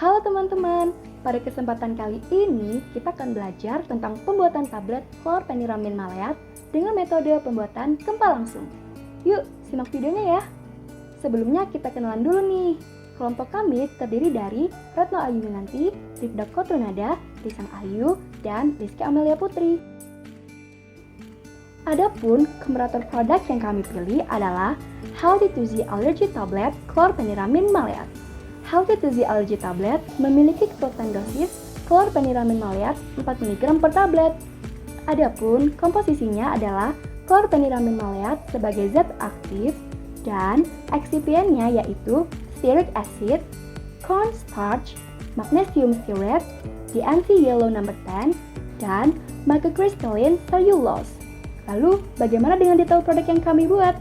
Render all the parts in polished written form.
Halo teman-teman, pada kesempatan kali ini kita akan belajar tentang pembuatan tablet chlorpheniramine maleat dengan metode pembuatan gempa langsung. Yuk, simak videonya ya. Sebelumnya kita kenalan dulu nih. Kelompok kami terdiri dari Retno Ayu Yunanti, Rifda Kotrunada, Risang Ayu, dan Rizky Amelia Putri. Adapun komparator produk yang kami pilih adalah Healthy 2Z Allergy Tablet chlorpheniramine maleat. Healthy 2Z Allergy Tablet memiliki ketentuan dosis chlorpheniramine maleat 4 mg per tablet. Adapun komposisinya adalah chlorpheniramine maleat sebagai zat aktif dan excipientnya yaitu stearic acid, cornstarch, magnesium stearate, DNC yellow number 10, dan microcrystalline cellulose. Lalu, bagaimana dengan detail produk yang kami buat?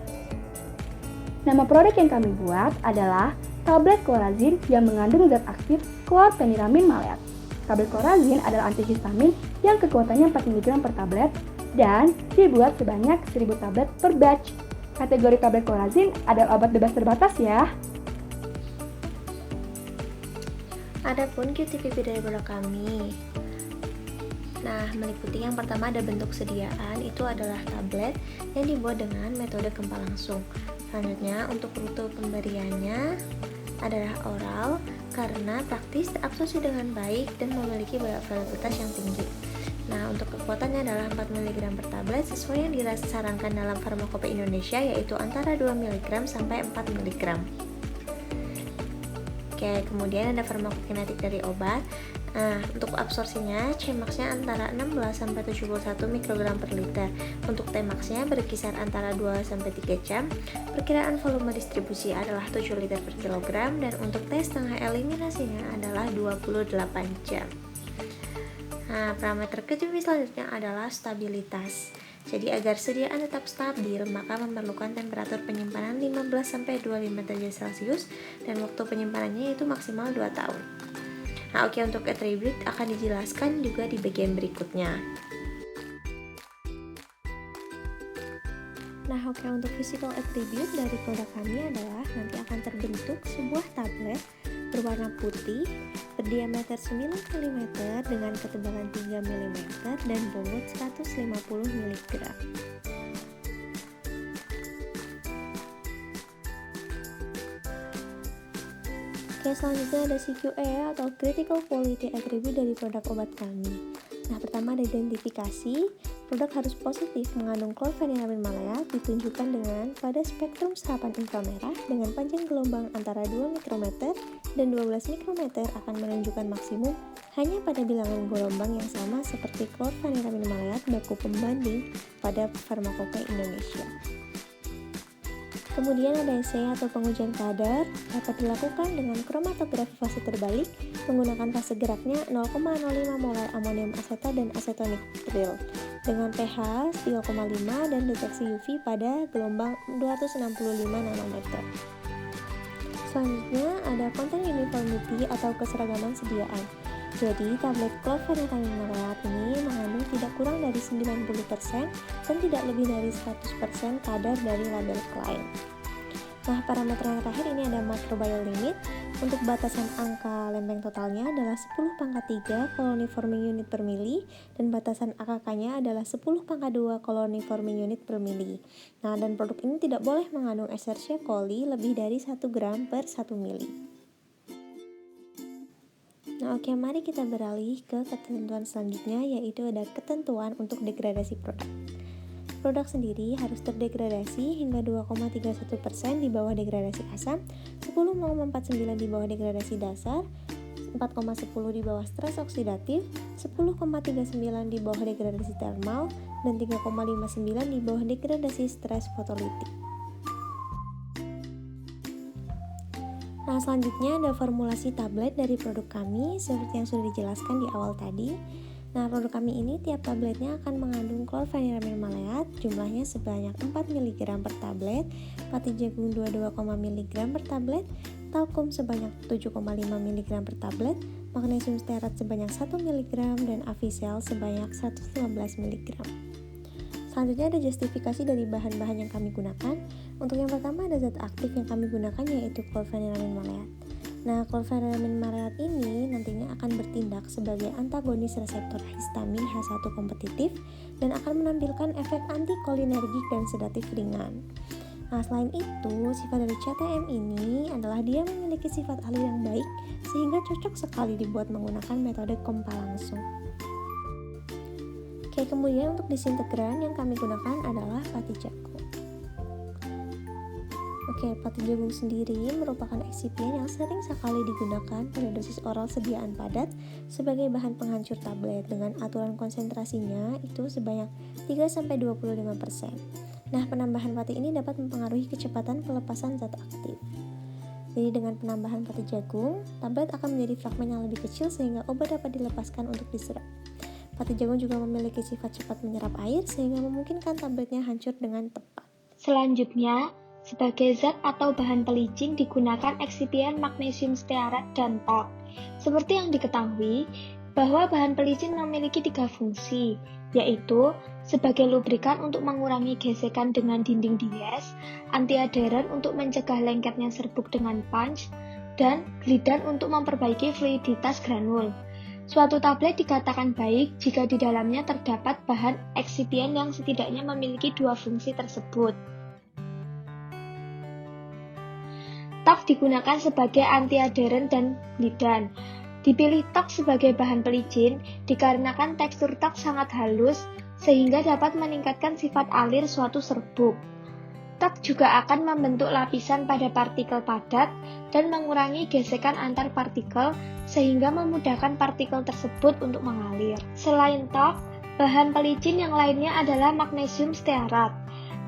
Nama produk yang kami buat adalah tablet Clorazine yang mengandung zat aktif chlorpheniramine maleat. Tablet Clorazine adalah antihistamin yang kekuatannya 4 mg per tablet dan dibuat sebanyak 1000 tablet per batch. Kategori tablet Clorazine adalah obat bebas terbatas ya. Adapun QTPP dari produk kami. Nah, meliputi yang pertama ada bentuk sediaan, itu adalah tablet yang dibuat dengan metode gempa langsung. Selanjutnya, untuk rute pemberiannya adalah oral karena praktis, terabsorpsi dengan baik, dan memiliki bioavailabilitas yang tinggi. Nah, untuk kekuatannya adalah 4 mg per tablet sesuai yang disarankan dalam Farmakopeia Indonesia, yaitu antara 2 mg sampai 4 mg. Oke, kemudian ada farmakokinetik dari obat. Nah, untuk absorpsinya, Cmax-nya antara 16 sampai 71 mikrogram per liter. Untuk Tmax-nya berkisar antara 2 sampai 3 jam. Perkiraan volume distribusi adalah 7 liter per kilogram dan untuk T setengah eliminasinya adalah 28 jam. Nah, parameter QTP selanjutnya adalah stabilitas. Jadi agar sediaan tetap stabil, maka memerlukan temperatur penyimpanan 15-25 derajat Celcius dan waktu penyimpanannya itu maksimal 2 tahun. Nah, oke, untuk atribut akan dijelaskan juga di bagian berikutnya. Nah, oke, untuk physical attribute dari produk kami adalah nanti akan terbentuk sebuah tablet berwarna putih, berdiameter 9 mm dengan ketebalan 3 mm dan bobot 150 mg. Oke, selanjutnya ada CQE atau Critical Quality Attribute dari produk obat kami. Nah, pertama ada identifikasi. Produk harus positif mengandung chlorpheniramine maleat ditunjukkan dengan pada spektrum serapan inframerah dengan panjang gelombang antara 2 mikrometer dan 12 mikrometer akan menunjukkan maksimum hanya pada bilangan gelombang yang sama seperti chlorpheniramine maleat baku pembanding pada Farmakopeia Indonesia. Kemudian ada assay atau pengujian kadar dapat dilakukan dengan kromatografi fase terbalik menggunakan fase geraknya 0,05 molar amonium asetat dan acetonitril dengan pH 3,5 dan deteksi UV pada gelombang 265 nanometer. Selanjutnya ada content uniformity atau keseragaman sediaan. Jadi, tablet chlorpheniramine maleat ini mengandung tidak kurang dari 90% dan tidak lebih dari 100% kadar dari label klaim. Nah, parameter yang terakhir ini ada microbial limit. Untuk batasan angka lempeng totalnya adalah 10⁻³ koloni forming unit per mili dan batasan AKK-nya adalah 10⁻² koloni forming unit per mili. Nah, dan produk ini tidak boleh mengandung Escherichia coli lebih dari 1 gram per 1 mili. Nah, oke, mari kita beralih ke ketentuan selanjutnya, yaitu ada ketentuan untuk degradasi produk. Produk sendiri harus terdegradasi hingga 2,31% di bawah degradasi asam, 10,49 di bawah degradasi dasar, 4,10 di bawah stres oksidatif, 10,39 di bawah degradasi termal, dan 3,59 di bawah degradasi stres fotolitik. Nah, selanjutnya ada formulasi tablet dari produk kami seperti yang sudah dijelaskan di awal tadi. Nah, produk kami ini tiap tabletnya akan mengandung chlorpheniramine maleat, jumlahnya sebanyak 4 mg per tablet, pati jagung 22, mg per tablet, talkum sebanyak 7,5 mg per tablet, magnesium stearat sebanyak 1 mg, dan avisel sebanyak 115 mg. Selanjutnya ada justifikasi dari bahan-bahan yang kami gunakan. Untuk yang pertama ada zat aktif yang kami gunakan yaitu chlorpheniramine maleat. Nah, chlorpheniramine maleat ini nantinya akan bertindak sebagai antagonis reseptor histamin H1 kompetitif dan akan menampilkan efek antikolinergik dan sedatif ringan. Nah, selain itu, sifat dari CTM ini adalah dia memiliki sifat alir yang baik sehingga cocok sekali dibuat menggunakan metode kompa langsung. Oke, kemudian untuk disintegran yang kami gunakan adalah pati jagung. Oke, pati jagung sendiri merupakan eksipien yang sering sekali digunakan pada dosis oral sediaan padat sebagai bahan penghancur tablet dengan aturan konsentrasinya itu sebanyak 3-25%. Nah, penambahan pati ini dapat mempengaruhi kecepatan pelepasan zat aktif. Jadi dengan penambahan pati jagung, tablet akan menjadi fragmen yang lebih kecil sehingga obat dapat dilepaskan untuk diserap. Pati jagung juga memiliki sifat cepat menyerap air sehingga memungkinkan tabletnya hancur dengan tepat. Selanjutnya, sebagai zat atau bahan pelicin digunakan eksipien magnesium stearat dan talk. Seperti yang diketahui, bahwa bahan pelicin memiliki 3 fungsi, yaitu sebagai lubrikan untuk mengurangi gesekan dengan dinding dies, antiadheran untuk mencegah lengketnya serbuk dengan punch, dan glidan untuk memperbaiki fluiditas granul. Suatu tablet dikatakan baik jika di dalamnya terdapat bahan eksipien yang setidaknya memiliki 2 fungsi tersebut. Talk digunakan sebagai antiadheran dan glidan. Dipilih talk sebagai bahan pelicin dikarenakan tekstur talk sangat halus sehingga dapat meningkatkan sifat alir suatu serbuk. Talk juga akan membentuk lapisan pada partikel padat dan mengurangi gesekan antar partikel sehingga memudahkan partikel tersebut untuk mengalir. Selain talk, bahan pelicin yang lainnya adalah magnesium stearat.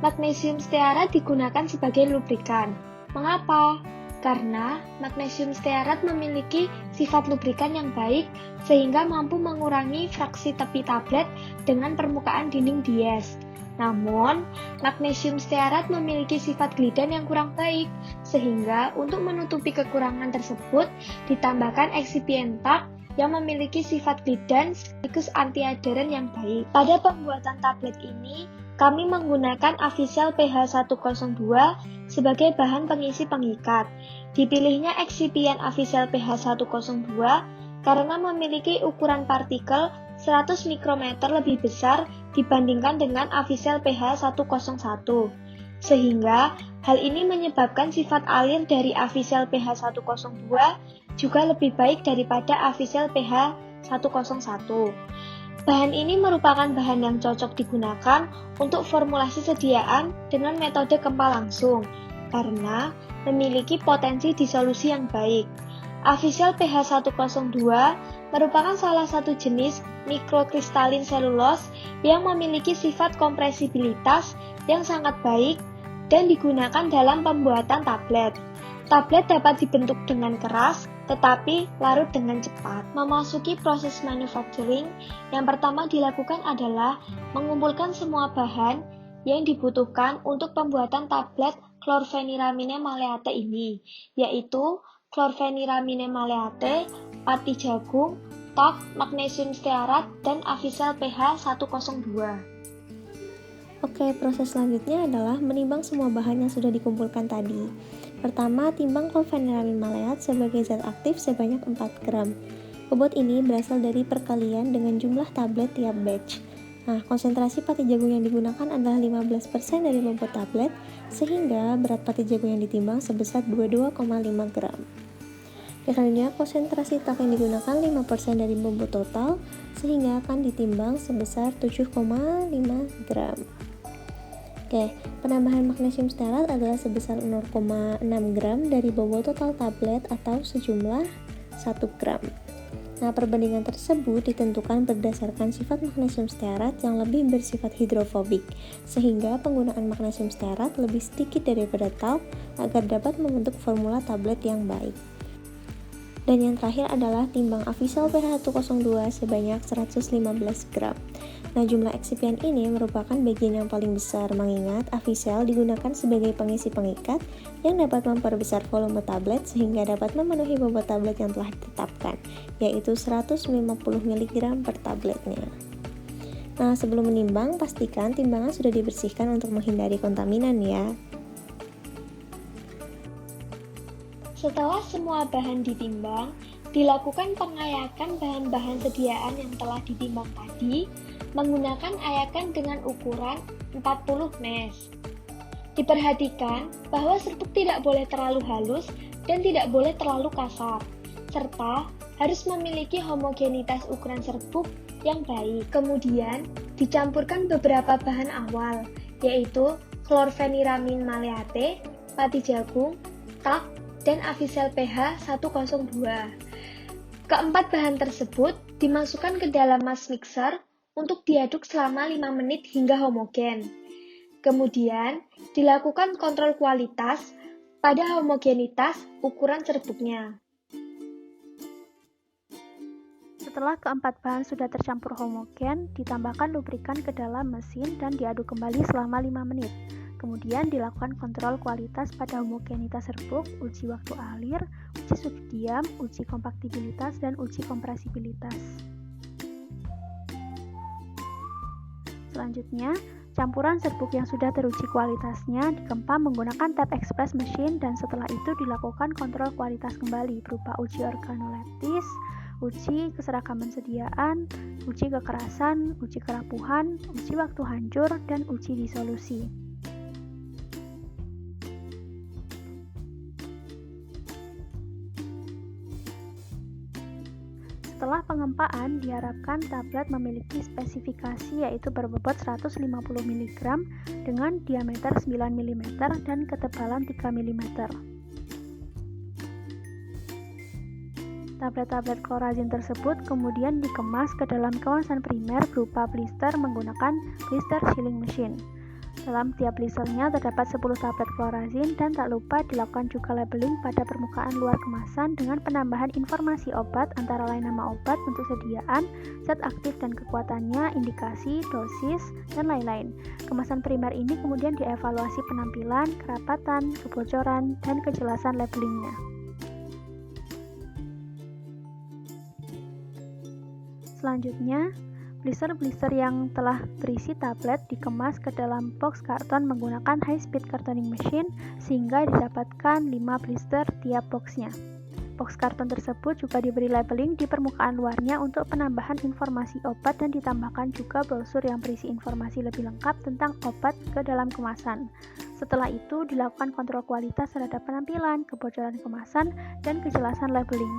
Magnesium stearat digunakan sebagai lubrikan. Mengapa? Karena magnesium stearat memiliki sifat lubrikan yang baik sehingga mampu mengurangi fraksi tepi tablet dengan permukaan dinding dies. Namun, magnesium stearat memiliki sifat glidan yang kurang baik sehingga untuk menutupi kekurangan tersebut ditambahkan eksipien talk yang memiliki sifat glidan sekaligus antiadheran yang baik. Pada pembuatan tablet ini, kami menggunakan Avicel PH102 sebagai bahan pengisi pengikat. Dipilihnya eksipien Avicel PH102 karena memiliki ukuran partikel 100 mikrometer lebih besar dibandingkan dengan Avicel PH101. Sehingga hal ini menyebabkan sifat alir dari Avicel PH102 juga lebih baik daripada Avicel PH101. Bahan ini merupakan bahan yang cocok digunakan untuk formulasi sediaan dengan metode kempa langsung karena memiliki potensi disolusi yang baik. Avicel PH102 merupakan salah satu jenis mikrokristalin selulos yang memiliki sifat kompresibilitas yang sangat baik dan digunakan dalam pembuatan tablet. Tablet dapat dibentuk dengan keras, tetapi larut dengan cepat. Memasuki proses manufacturing, yang pertama dilakukan adalah mengumpulkan semua bahan yang dibutuhkan untuk pembuatan tablet chlorpheniramine maleate ini, yaitu chlorpheniramine maleate, pati jagung, talk, magnesium stearat, dan Avicel PH102. Oke, proses selanjutnya adalah menimbang semua bahan yang sudah dikumpulkan tadi. Pertama, timbang chlorpheniramine maleat sebagai zat aktif sebanyak 4 gram. Bobot ini berasal dari perkalian dengan jumlah tablet tiap batch. Nah, konsentrasi pati jagung yang digunakan adalah 15% dari bobot tablet, sehingga berat pati jagung yang ditimbang sebesar 22,5 gram. Selanjutnya, konsentrasi talk yang digunakan 5% dari bobot total, sehingga akan ditimbang sebesar 7,5 gram. Oke, penambahan magnesium stearat adalah sebesar 0,6 gram dari bobot total tablet atau sejumlah 1 gram. Nah, perbandingan tersebut ditentukan berdasarkan sifat magnesium stearat yang lebih bersifat hidrofobik, sehingga penggunaan magnesium stearat lebih sedikit daripada talc agar dapat membentuk formula tablet yang baik. Dan yang terakhir adalah timbang Avicel PH102 sebanyak 115 gram. Nah, jumlah eksipien ini merupakan bagian yang paling besar mengingat Avicel digunakan sebagai pengisi pengikat yang dapat memperbesar volume tablet sehingga dapat memenuhi bobot tablet yang telah ditetapkan, yaitu 150 mg per tabletnya. Nah, sebelum menimbang, pastikan timbangan sudah dibersihkan untuk menghindari kontaminan ya. Setelah semua bahan ditimbang, dilakukan pengayakan bahan-bahan sediaan yang telah ditimbang tadi menggunakan ayakan dengan ukuran 40 mes. Diperhatikan bahwa serbuk tidak boleh terlalu halus dan tidak boleh terlalu kasar, serta harus memiliki homogenitas ukuran serbuk yang baik. Kemudian, dicampurkan beberapa bahan awal, yaitu klorfeniramin maleate, pati jagung, talk, dan avisel pH 102. Keempat bahan tersebut dimasukkan ke dalam mass mixer untuk diaduk selama 5 menit hingga homogen. Kemudian, dilakukan kontrol kualitas pada homogenitas ukuran serbuknya. Setelah keempat bahan sudah tercampur homogen, ditambahkan lubrikan ke dalam mesin dan diaduk kembali selama 5 menit. Kemudian dilakukan kontrol kualitas pada homogenitas serbuk, uji waktu alir, uji suhu diam, uji kompaktibilitas, dan uji kompresibilitas. Selanjutnya, campuran serbuk yang sudah teruji kualitasnya dikempam menggunakan tap express machine dan setelah itu dilakukan kontrol kualitas kembali berupa uji organoleptis, uji keseragaman sediaan, uji kekerasan, uji kerapuhan, uji waktu hancur, dan uji disolusi. Setelah pengempaan, diharapkan tablet memiliki spesifikasi yaitu berbobot 150 mg dengan diameter 9 mm dan ketebalan 3 mm. Tablet-tablet klorazin tersebut kemudian dikemas ke dalam kemasan primer berupa blister menggunakan blister sealing machine. Dalam tiap blisternya terdapat 10 tablet klorazin dan tak lupa dilakukan juga labeling pada permukaan luar kemasan dengan penambahan informasi obat antara lain nama obat, bentuk sediaan, zat aktif dan kekuatannya, indikasi, dosis, dan lain-lain. Kemasan primer ini kemudian dievaluasi penampilan, kerapatan, kebocoran, dan kejelasan labelingnya. Selanjutnya, blister-blister yang telah berisi tablet dikemas ke dalam box karton menggunakan high-speed cartoning machine sehingga didapatkan 5 blister tiap boxnya. Box karton tersebut juga diberi labeling di permukaan luarnya untuk penambahan informasi obat dan ditambahkan juga brosur yang berisi informasi lebih lengkap tentang obat ke dalam kemasan. Setelah itu dilakukan kontrol kualitas terhadap penampilan, kebocoran kemasan, dan kejelasan labeling.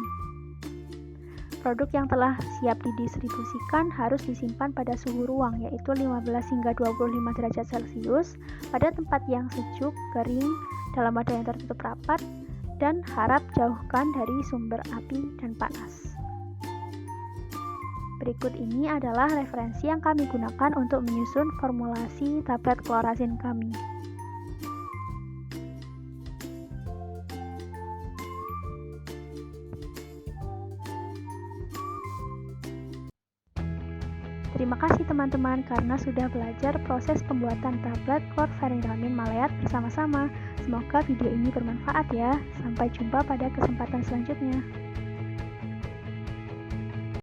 Produk yang telah siap didistribusikan harus disimpan pada suhu ruang yaitu 15 hingga 25 derajat Celcius pada tempat yang sejuk, kering, dalam wadah yang tertutup rapat, dan harap jauhkan dari sumber api dan panas. Berikut ini adalah referensi yang kami gunakan untuk menyusun formulasi tablet klorazin kami. Terima kasih teman-teman karena sudah belajar proses pembuatan tablet klorfeniramin maleat bersama-sama. Semoga video ini bermanfaat ya. Sampai jumpa pada kesempatan selanjutnya.